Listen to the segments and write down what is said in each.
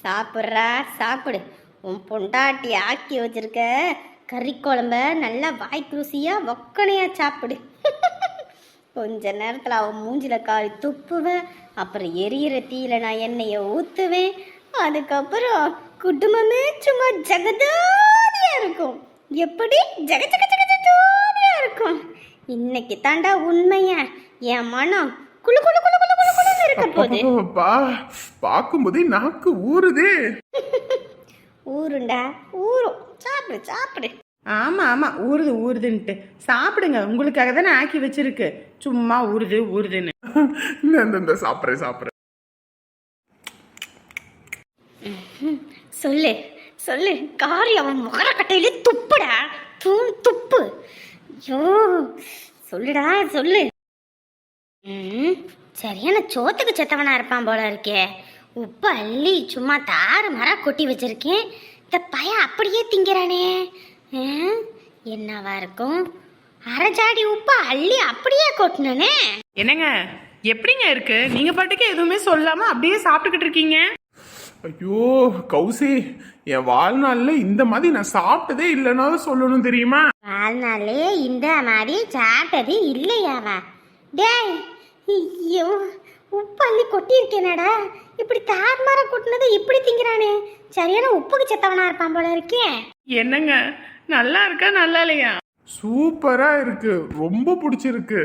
சாப்பிட்றா சாப்பிடு. உன் பொண்டாட்டி ஆக்கி வச்சிருக்க கறி குழம்ப நல்லா வாய்க்கு ருசியா ஒக்கனையா சாப்பிடு. கொஞ்ச நேரத்தில் அவன் மூஞ்சில காரி துப்புவேன். அப்புறம் எரியிற தீயில நான் எண்ணெயை ஊற்றுவேன். அதுக்கப்புறம் குடும்பமே சும்மா ஜகதோதியா இருக்கும். எப்படி ஜக ஜக ஜக ஜகதோதியா இருக்கும். இன்னைக்கு தாண்டா உண்மையா என் மனம் குளு குளு குளு குளு குளு குளுன்னு இருக்க போகுது. பார்க்கும்போதே நாக்கு ஊறுதே. ஊருண்டா ஊரும். சாப்பிடு சாப்பிடு. ஆமா ஆமா, ஊறுது ஊறுதுன்ட்டு சாப்பிடுங்க. உங்களுக்காக தானே ஆக்கி வச்சிருக்கு. சும்மா ஊறுது ஊறுதுன்னு. இந்த சாப்பிட்றேன். சொல்லு சொல்லு. காரி அவன் முகரக்கட்டையிலே துப்புடா. துப்பு. ஐயோ சொல்லுடா சொல்லு. சரியான சோத்துக்கு செத்தவனா இருப்பான் போல இருக்கே. உப்பு அள்ளி சும்மா தாறு மரம் கொட்டி வச்சிருக்கேன். இந்த பையன் அப்படியே திங்கிறானே. என்னவா இருக்கும்? அரைஜாடி உப்பு அள்ளி அப்படியே கொட்டினே. என்னங்க எப்படிங்க இருக்கு? நீங்க பாட்டுக்கு எதுவுமே சொல்லாம அப்படியே சாப்பிட்டுக்கிட்டு இருக்கீங்க. ஐயோ கௌசி, என் வாழ்நாள்ல இந்த மாதிரி நான் சாப்பிட்டதே இல்லைன்னாலும் சொல்லணும் தெரியுமா? வாழ்நாளே இந்த மாதிரி சாப்பிட்டது இல்லையாவா? டேய், ஐயோ உப்பு அள்ளி கொட்டியிருக்கேனடா. இப்படி தார்மார கொட்டினதை இப்படி திங்கிறானே. சரியான உப்புக்கு செத்தவனா இருப்பான் போல இருக்கே. என்னங்க நல்லா இருக்கா நல்லா இல்லையா? சூப்பரா இருக்கு, ரொம்ப பிடிச்சிருக்கு.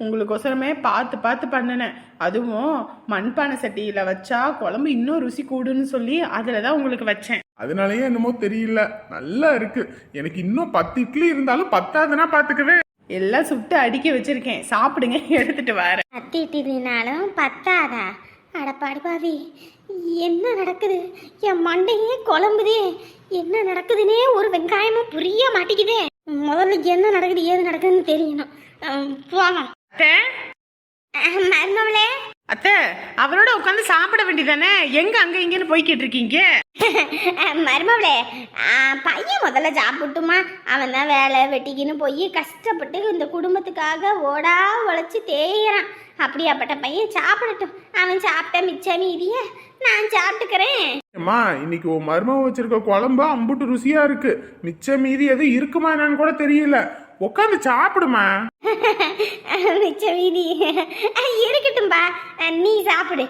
உங்களுக்கொசரமே பார்த்து பார்த்து பண்ணினேன். அதுவும் மண்பானை சட்டியில வச்சா குழம்பு இன்னும் ருசி கூடுன்னு சொல்லி அதுல தான் உங்களுக்கு வச்சேன். அதனாலயே என்னமோ தெரியல, நல்லா இருக்கு. எனக்கு இன்னும் 10 இட்லி இருந்தாலும் பத்தாதுன்னா பாத்துக்கவே. எல்லாம் சுட்டு அடுக்கி வச்சிருக்கேன், சாப்பிடுங்க. எடுத்துட்டு வரேன். அத்திட்டினாலும் பத்தாதா? அடப்பாடி பாவி, என்ன நடக்குது? என் மண்டையே குழம்புதே. என்ன நடக்குதுன்னே ஒரு வெங்காயமும் புரிய மாட்டேங்குதே. முதல்ல என்ன நடக்குது ஏது நடக்குதுன்னு தெரியணும். போங்க. மருமவளே, அத்தை அவரோட உட்காந்து சாப்பிட வேண்டியதானே? எங்க அங்க இங்கன்னு போய்கிட்டு இருக்கீங்க? மருமவளே, பையன் முதல்ல சாப்பிட்டுமா. அவன் தான் வேலை வெட்டிக்கின்னு போய் கஷ்டப்பட்டு இந்த குடும்பத்துக்காக ஓடா உழைச்சி தேயிறான். அப்படியாப்பட்ட பையன் சாப்பிடட்டும். அவன் சாப்பிட்ட மிச்ச மீதிய நான் சாப்பிட்டுக்கிறேன். அம்மா, இன்னைக்கு உன் மருமக வச்சிருக்க குழம்பு அம்புட்டு ருசியா இருக்கு. மிச்ச மீதி எதுவும் இருக்குமா என்னன்னு கூட தெரியல. உட்காந்து சாப்பிடுமா. மிச்ச மீதி இருக்கட்டும்பா, நீ சாப்பிடு.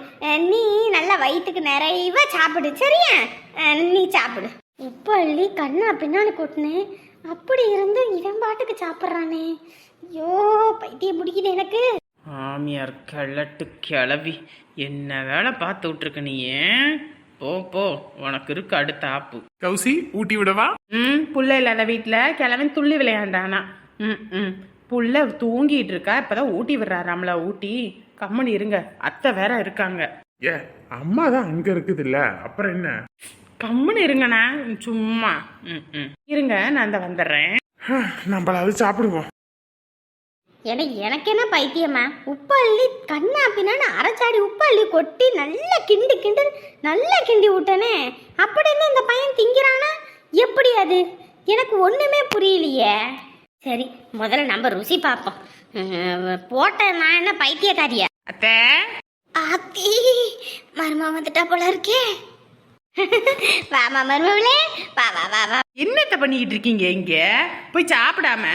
நீ நல்லா வயிற்றுக்கு நிறைவா சாப்பிடு. சரியா? நீ சாப்பிடு. உப்பு அள்ளி கண்ணா பின்னாடி கொட்டினேன். அப்படி இருந்து இவன் பாட்டுக்கு சாப்பிட்றானே. ஐயோ பைத்தியம் பிடிக்குது எனக்கு. ஆமியார் கிளட்டு கிளவி, என்ன வேலை பார்த்து விட்டுருக்க நீ? ஏன் போ போ, உனக்கு இருக்கு அடுத்த ஆப்பு. கௌசி, ஊட்டி விடவா? புள்ள இல்லாத வீட்டுல கிழவன் துள்ளி விளையாண்டானா. புள்ள தூங்கிட்டு இருக்கா, இப்பதான் ஊட்டி விடுறாராம்ல. ஊட்டி கம்மனி இருங்க, அத்தை வேற இருக்காங்க. ஏ, அம்மா தான் அங்க இருக்குது இல்ல, அப்புறம் என்ன? கம்மனி இருங்கண்ணா, சும்மா இருங்க, நான் அந்த வந்துடுறேன். நம்மளாவது சாப்பிடுவோம். எனக்கு என்ன பைத்தியமா? உப்பு அள்ளி கண்ணா பின்னான்னு அரைச்சாடி உப்பு அள்ளி கொட்டி நல்லா கிண்டி விட்டனே. அப்படின்னு இந்த பையன் திங்கிறானா? எப்படி அது? எனக்கு ஒண்ணுமே புரியலையே. சரி, முதல்ல நம்ம ருசி பார்ப்போம். போட்ட நான் என்ன பைத்தியக்காரியா? அத்தை, ஆத்தி மருமா வந்துட்டா போல இருக்கே. வாமா மருமவளே, வா வா வா வா. என்னத்த பண்ணிக்கிட்டு இருக்கீங்க இங்க? போய் சாப்பிடாம?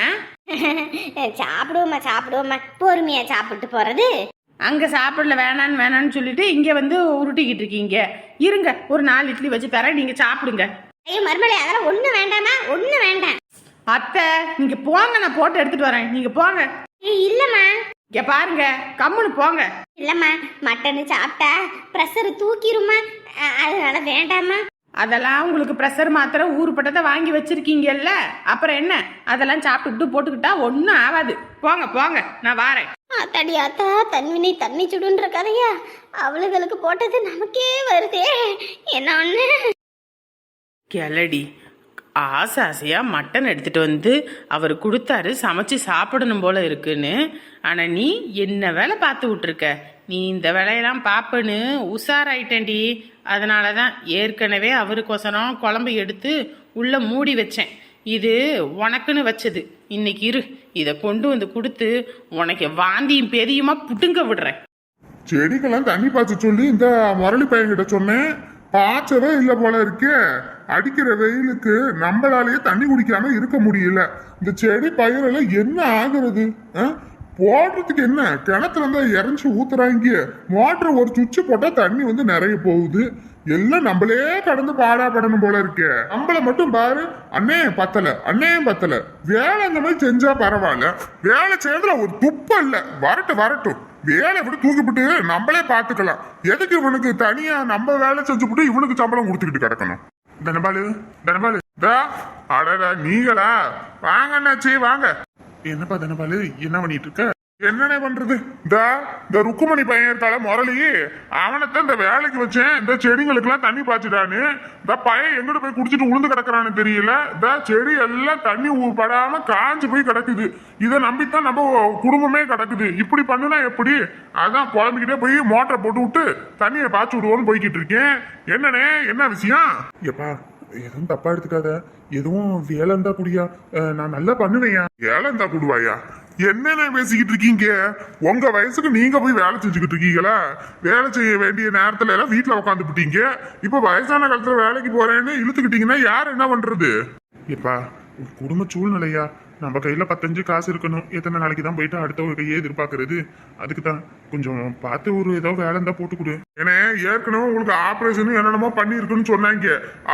சாப்பிடுவோமா, பொறுமையா சாப்பிட்டு போறது. அங்க சாப்பிடல, வேணான்னு சொல்லிட்டு இங்க வந்து உருட்டிக்கிட்டு இருக்கீங்க. இருங்க, ஒரு 4 இட்லி வச்சு தரேன், நீங்க சாப்பிடுங்க. ஐயோ மருமவளே, அதெல்லாம் ஒண்ணு வேண்டாமா, ஒண்ணு வேண்டாம். அத்தை நீங்க போங்க, நான் போட்டு எடுத்துட்டு வரேன், நீங்க போங்க. இல்லம்மா, இங்க பாருங்க, கம்முன்னு போங்க. இல்லம்மா, மட்டன் சாப்பிட்டா பிரஷர் தூக்கிருமா, அதனால வேண்டாமா. அதெல்லாம் உங்களுக்கு ப்ரெஷர் மாத்திரை ஊருப்பட்டதை வாங்கி வச்சிருக்கீங்கல்ல, அப்புறம் என்ன? அதெல்லாம் சாப்பிட்டுட்டு போட்டுக்கிட்டா ஒன்றும் ஆகாது. போங்க போங்க, நான் வாரேன். ஆத்தாடியாத்தா, தன்வினை தண்ணி சுடுன்ற கதையா? அவளுகளுக்கு போட்டது நமக்கே வருதே. என்ன ஒண்ணு கிளடி ஆசையா மட்டன் எடுத்துட்டு வந்து அவர் கொடுத்தாரு, சமைச்சு சாப்பிடணும் போல இருக்குன்னு. ஆனா நீ என்ன வேலை பார்த்து விட்டுருக்க? நீ இந்த வேலையெல்லாம் பாப்பன்னு உஷாராயிட்டேன்டி. அதனாலதான் ஏற்கனவே அவருக்கோசரம் குழம்பு எடுத்து உள்ள மூடி வச்சேன். இது உனக்குன்னு வச்சது. இன்னைக்கு இரு, இதை கொண்டு வந்து கொடுத்து உனக்கு வாந்தியும் பெரியுமா புட்டுங்க விடுறேன். செடிக்கெல்லாம் தண்ணி பாய்ச்ச சொல்லி இந்த முரளி பையன்கிட்ட சொன்னேன், பாய்ச்சவே இல்லை போல இருக்கே. அடிக்கிற வெயிலுக்கு நம்மளாலேயே தண்ணி குடிக்காம இருக்க முடியல. இந்த செடி பயிரெல்லாம் என்ன ஆகுறது? போடுறதுக்கு என்ன, கிணத்துல இருந்தா இறஞ்சி ஊத்துறாங்க, மோட்டர் ஒரு சுவிட்சு போட்டா தண்ணி வந்து நிறைய போகுது. எல்லாம் நம்மளே கடந்து பாடாப்படணும் போல இருக்கே. நம்மள மட்டும் பாரு, அண்ணே பத்தல அண்ணேயும் பத்தல. வேலை இந்த மாதிரி செஞ்சா பரவாயில்ல, வேலை செய்யறதுல ஒரு துப்பம் இல்ல. வரட்டும் வேலை விட்டு தூக்கிவிட்டு நம்மளே பாத்துக்கலாம். எதுக்கு இவனுக்கு தனியா நம்ம வேலை செஞ்சுவிட்டு இவனுக்கு சம்பளம் கொடுத்துக்கிட்டு கிடக்கணும்? தனபாலு அடடா நீங்களா? வாங்க அண்ணாச்சி வாங்க. என்னப்பா தனபாலு, என்ன பண்ணிட்டு இருக்க? என்னென்ன பண்றது, இந்த ருக்குமணி பையன் இருக்கால முரளி, அவனைத்தான் இந்த வேலைக்கு வச்சேன். இந்த செடிங்களுக்கு எல்லாம் தண்ணி பாய்ச்சிட்டான்னு இந்த பையன் எங்கிட்ட போய் குடிச்சிட்டு உளுந்து கிடக்குறான்னு தெரியல. இந்த செடி எல்லாம் தண்ணி படாம காஞ்சு போய் கிடக்குது. இதை நம்பித்தான் நம்ம குடும்பமே கிடக்குது. இப்படி பண்ணுனா எப்படி? அதான் குழம்பிக்கிட்டே போய் மோட்டரை போட்டு விட்டு தண்ணியை பாய்ச்சி விடுவோன்னு போய்கிட்டு இருக்கேன். என்னண்ணே என்ன விஷயம்? எப்பா எதுவும் தப்பா எடுத்துக்காத, எதுவும் வேலை இருந்தா குடியா, நான் நல்லா பண்ணுவேயா. வேலை இருந்தா குடுவாயா? என்னென்ன பேசிக்கிட்டு இருக்கீங்க? உங்க வயசுக்கு நீங்க போய் வேலை செஞ்சுக்கிட்டு இருக்கீங்களா? வேலை செய்ய வேண்டிய நேரத்துல எல்லாம் வீட்டுல உட்காந்து விட்டீங்க. இப்ப வயசான காலத்துல வேலைக்கு போறேன்னு இழுத்துக்கிட்டீங்கன்னா யார் என்ன பண்றது? இப்பா குடும்ப சூழ்நிலையா, நம்ம கையில 15 காசு இருக்கணும். எத்தனை நாளைக்கு தான் போயிட்டு அடுத்த ஒரு கையே எதிர்பார்க்கறது? அதுக்கு தான் கொஞ்சம் பார்த்து ஒரு ஏதோ வேலை இருந்தா போட்டு கொடு. ஏன்னா ஏற்கனவே உங்களுக்கு ஆபரேஷன் என்னென்னமோ பண்ணி இருக்குன்னு சொன்னாங்க.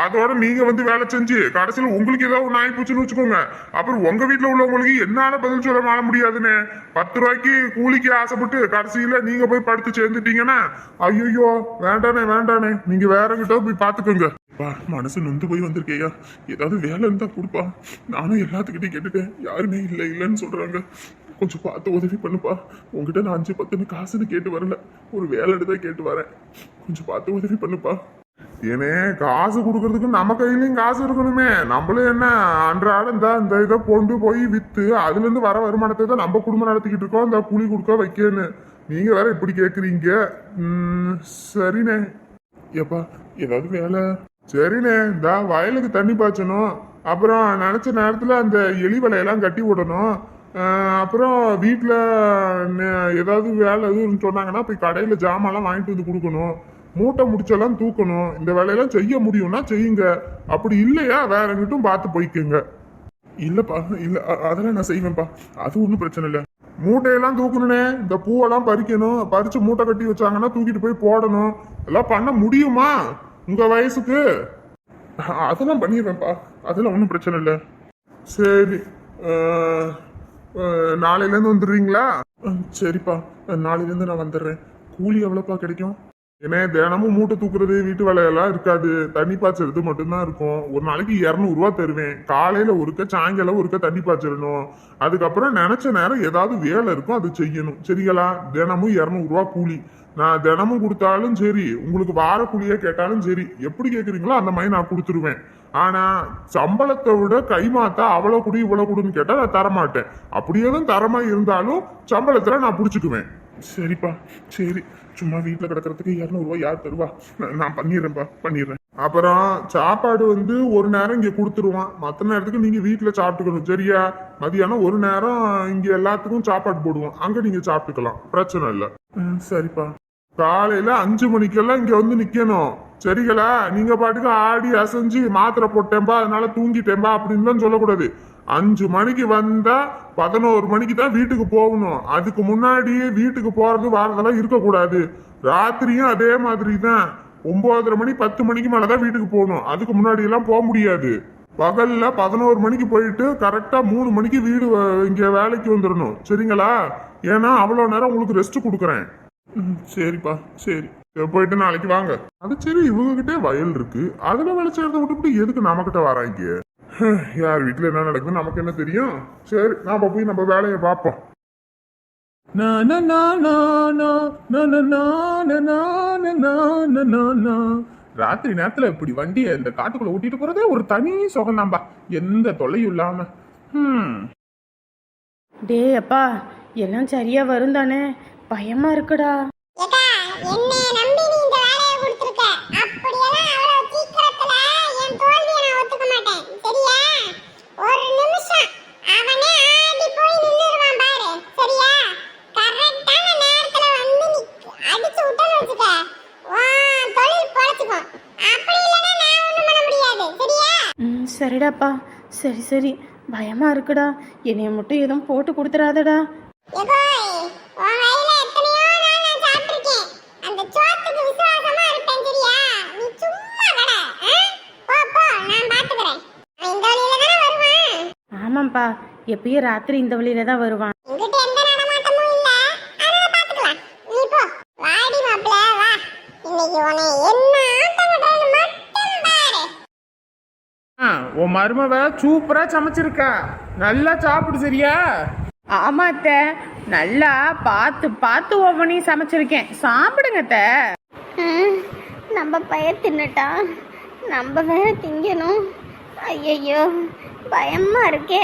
அதோட நீங்க வந்து வேலை செஞ்சு கடைசியில உங்களுக்கு ஏதோ ஒன்று ஆகி போச்சுன்னு வச்சுக்கோங்க. அப்புறம் உங்க வீட்டுல உள்ளவங்களுக்கு என்னால பதில் சொல்ல மாற முடியாதுன்னு 10 ரூபாய்க்கு கூலிக்கு ஆசைப்பட்டு கடைசியில நீங்க போய் படுத்து சேர்ந்துட்டீங்கன்னா ஐயோ வேண்டானே, நீங்க வேற கிட்ட போய் பாத்துக்கோங்க. மனசு நொந்து போய் வந்திருக்கேயா, ஏதாவது வேலை இருந்தா கொடுப்பா. நானும் எல்லாத்துக்கிட்டையும் கேட்டுட்டேன், யாருமே இல்லைன்னு சொல்றாங்க. கொஞ்சம் பார்த்து உதவி பண்ணுப்பா. உங்ககிட்ட நான் 5-10 காசுன்னு கேட்டு வரல, ஒரு வேலை எடுத்தான் கேட்டு வரேன். கொஞ்சம் பார்த்து உதவி பண்ணுப்பா. ஏனே காசு கொடுக்கறதுக்கு நம்ம கையிலயும் காசு இருக்கணுமே. நம்மளும் என்ன அன்றாடம் இந்த இதை கொண்டு போய் வித்து அதுல இருந்து வர வருமானத்தை தான் நம்ம குடும்பம் நடத்திக்கிட்டு இருக்கோம். இந்த கூலி கொடுக்க வைக்கன்னு நீங்க வேற இப்படி கேக்குறீங்க. சரிண்ணே. எப்பா ஏதாவது வேலை? சரிண்ணே, இந்த வயலுக்கு தண்ணி பாய்ச்சணும். அப்புறம் நினைச்ச நேரத்துல அந்த எலி வலையெல்லாம் கட்டி விடணும். அப்புறம் வீட்டில் ஏதாவது வேலை எதுவும் சொன்னாங்கன்னா போய் கடையில் ஜாமான்லாம் வாங்கிட்டு வந்து கொடுக்கணும். மூட்டை முடிச்செல்லாம் தூக்கணும். இந்த வேலையெல்லாம் செய்ய முடியும்னா செய்யுங்க, அப்படி இல்லையா வேற எங்கிட்டும் பார்த்து போய்க்குங்க. இல்லப்பா இல்லை, அதெல்லாம் நான் செய்வேன்ப்பா, அது ஒன்றும் பிரச்சனை இல்லை. மூட்டையெல்லாம் தூக்கணுனே, இந்த பூவெல்லாம் பறிக்கணும். பறிச்சு மூட்டை கட்டி வச்சாங்கன்னா தூக்கிட்டு போய் போடணும். எல்லாம் பண்ண முடியுமா உங்க வயசுக்கு? அதெல்லாம் பண்ணிடுவேன்ப்பா, அதெல்லாம் ஒன்றும் பிரச்சனை இல்லை. சரி, நாளையிலேருந்து வந்துடுறீங்களா? சரிப்பா, நாளையிலேருந்து நான் வந்துடுறேன். கூலி எவ்வளோப்பா கிடைக்கும்? ஏன்னா தினமும் மூட்டை தூக்குறது வீட்டு வேலையெல்லாம் இருக்காது, தண்ணி பாய்ச்சறது மட்டும்தான் இருக்கும். ஒரு நாளைக்கு 200 ரூபா தருவேன். காலையில ஒருக்க சாயங்காலம் ஒருக்க தண்ணி பாய்ச்சிடணும். அதுக்கப்புறம் நினைச்ச நேரம் ஏதாவது வேலை இருக்கும், அது செய்யணும். சரிங்களா? தினமும் 200 ரூபா கூலி. நான் தினமும் கொடுத்தாலும் சரி, உங்களுக்கு வார கூலியே கேட்டாலும் சரி, எப்படி கேட்குறீங்களோ அந்த மாதிரி நான் கொடுத்துருவேன். ஆனா சம்பளத்தை விட கைமாத்தா அவ்வளோ குடி இவ்வளோ குடுன்னு கேட்டா நான் தரமாட்டேன். அப்படியே தான் தரமா இருந்தாலும் சம்பளத்துல நான் பிடிச்சிக்குவேன். சரிப்பா, சரி. சும்மா வீட்டில் கிடக்கிறதுக்கு 200 ரூபாய் யார் தருவா? நான் பண்ணிடுறேன். அப்புறம் சாப்பாடு வந்து ஒரு நேரம் இங்க கொடுத்துருவான், மற்ற நேரத்துக்கு நீங்க வீட்டுல சாப்பிட்டுக்கணும். சரியா? மதியானம் ஒரு நேரம் இங்க எல்லாத்துக்கும் சாப்பாடு போடுவோம், அங்க நீங்க சாப்பிட்டுக்கலாம், பிரச்சனை இல்லை. சரிப்பா. காலையில 5 மணிக்கெல்லாம் இங்க வந்து நிக்கணும். சரிங்களா? நீங்க பாட்டுக்கு ஆடி அசைஞ்சு மாத்திரை போட்டேன்பா அதனால தூங்கிட்டேன்பா அப்படின்னு சொல்லக்கூடாது. 5 மணிக்கு வந்தா 11 மணிக்கு தான் வீட்டுக்கு போகணும். அதுக்கு முன்னாடியே வீட்டுக்கு போறது வாரதெல்லாம் இருக்கக்கூடாது. ராத்திரியும் அதே மாதிரி தான். 9:30 மணி 10 மணிக்கு மேலதான் வீட்டுக்கு போகணும். அதுக்கு முன்னாடி எல்லாம் போக முடியாது. பகல்ல 11 மணிக்கு போயிட்டு கரெக்டா 3 மணிக்கு வீடு இங்க வேலைக்கு வந்துடணும். சரிங்களா? ஏன்னா அவ்வளோ நேரம் உங்களுக்கு ரெஸ்ட் கொடுக்குறேன். சரிப்பா, சரி. போயிட்டு நாளைக்கு வாங்க. அது சரி, இவங்க கிட்டே வயல் இருக்கு, அதுல வேலை செய்யறத விட்டுவிட்டு எதுக்கு நம்ம கிட்ட வராங்க? யார் வீட்டுல என்ன நடக்குது நமக்கு என்ன தெரியும்? சரி, நாம போய் நம்ம வேலையை பார்ப்போம். ராத்திரி நேரத்துல இப்படி வண்டியை இந்த காட்டுக்குள்ள ஓட்டிட்டு போறதே ஒரு தனி சுகம் தான்பா, எந்த தொல்லையும் இல்லாம. டே அப்பா, எல்லாம் சரியா வரும் தானே? பயமா இருக்குடா. ஒரு நிமிஷம் அவனே ஆடி போய் நின்னுருவான் பாரு. சரியா? கரெக்டான நேரத்துல வந்து அடிச்சு சரிடாப்பா, சரி சரி. பயமா இருக்குடா, என்னைய மட்டும் எதுவும் போட்டு கொடுத்துறாதடா. ஆமாப்பா, எப்பயும் ராத்திரி இந்த வழியில தான் வருவான். உன் மருமவ சூப்பரா சமைச்சிருக்கா, நல்லா சாப்பிடு சரியா? ஆமா அத்தை, நல்லா பார்த்து பார்த்து ஒவ்வொன்றையும் சமைச்சிருக்கேன். சாப்பிடுங்க அத்தை. நம்ம பையன் தின்னுட்டா, நம்ம வேற திங்கணும். ஐயோ பயமா இருக்கே.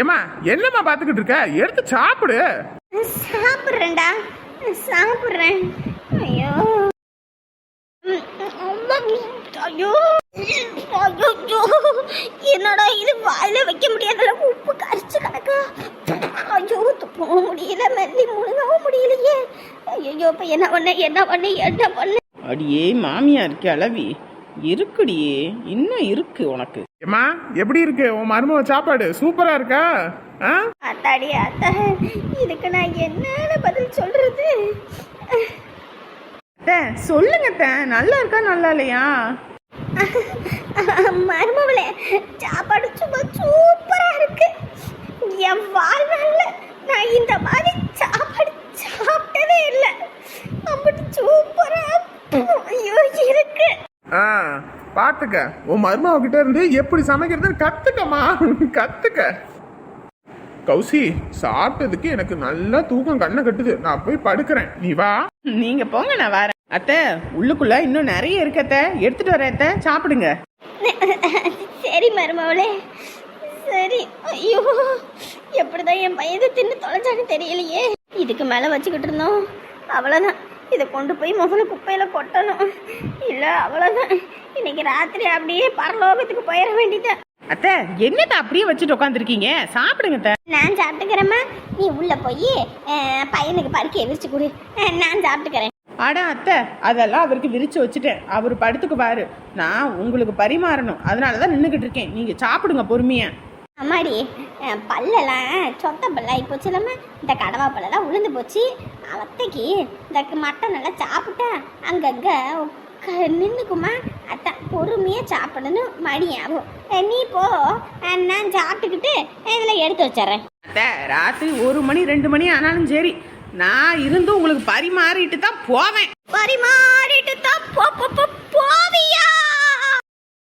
ஏமா என்னம்மா பாத்துக்கிட்டு இருக்க, எடுத்து சாப்பிடு. சாப்பிட்றேன்டா, சாப்பிட்றேன். ஐயோ ஐயோ ஐயோ, என்னடா இது, வாயில வைக்க முடியாத அளவுக்கு உப்பு கரிச்சு கிடக்கா. ஐயோ துப்பவும் முடியல, மெல்லி முழுங்கவும் முடியலையே. ஐயோ இப்ப என்ன பண்ண. அடியே மாமியார் கிளவி இருக்குடியே, இன்னும் இருக்கு உனக்கு. ஏமா எப்படி இருக்கு உன் மருமவ சாப்பாடு? சூப்பரா இருக்கா? அத்தாடி அத்தா, இதுக்கு நான் என்னன்னு பதில் சொல்றது? சொல்லுங்க அத்தை, நல்லா இருக்கா நல்லா இல்லையா? மருமவளே, சாப்பாடு சும்மா சூப்பரா இருக்கு. என் வாழ்நாள்ல நான் இந்த மாதிரி சாப்பாடு சாப்பிட்டதே இல்லை. அப்படி சூப்பரா ஐயோ இருக்கு. பாத்துக்க, உன் மருமவ கிட்ட இருந்து எப்படி சமைக்கிறதுன்னு கத்துக்கமா, கத்துக்க. கௌசி, சாப்பிட்டதுக்கு எனக்கு நல்லா தூக்கம் கண்ணை கட்டுது, நான் போய் படுக்கிறேன், நீ வா. நீங்க போங்க, நான் வரேன். அத்தை உள்ளுக்குள்ள இன்னும் நிறைய இருக்கு அத்தை, எடுத்துட்டு வரேன் அத்தை, சாப்பிடுங்க. சரி மருமவளே, சரி. ஐயோ எப்படிதான் என் பையனை தின்னு தொலைஞ்சான்னு தெரியலையே. இதுக்கு மேல வச்சுக்கிட்டு இருந்தோம், அவ்வளவுதான். இதை கொண்டு போய் முதல்ல குப்பையில கொட்டணும், இல்ல அவ்வளவுதான். இன்னைக்கு ராத்திரி அப்படியே பரலோகத்துக்கு போயிட வேண்டியதான். அத்தை என்னத்தை அப்படியே வச்சுட்டு உட்காந்துருக்கீங்க, சாப்பிடுங்க அத்தை. நான் சாப்பிட்டுக்கிறேம்மா, நீ உள்ள போய் பையனுக்கு பருக்கி எதிர்த்து கொடு, நான் சாப்பிட்டுக்கிறேன். ஆடா அத்தை, அதெல்லாம் அவருக்கு விரிச்சு வச்சுட்டேன், அவர் படுத்துக்குவாரு. நான் உங்களுக்கு பரிமாறணும், அதனாலதான் நின்றுகிட்டு இருக்கேன். நீங்க சாப்பிடுங்க பொறுமையா. அம்மாடி, பல்லெல்லாம் சொத்த பல்லாகி போச்சு. நம்ம இந்த கடவா பல்லெல்லாம் உளுந்து போச்சு. அவத்தைக்கு இந்த மட்டன் நல்லா சாப்பிட்டா அங்கங்க நின்றுக்குமா. அத்தான் பொறுமையாக சாப்பிடணும், மணி ஆகும். நீ போ, நான் சாப்பிட்டுக்கிட்டு இதில் எடுத்து வச்சிட்றேன். அத்தை ராத்திரி 1 மணி 2 மணி ஆனாலும் சரி, நான் இருந்து உங்களுக்கு பரிமாறிட்டு தான் போவேன். பரிமாறிட்டு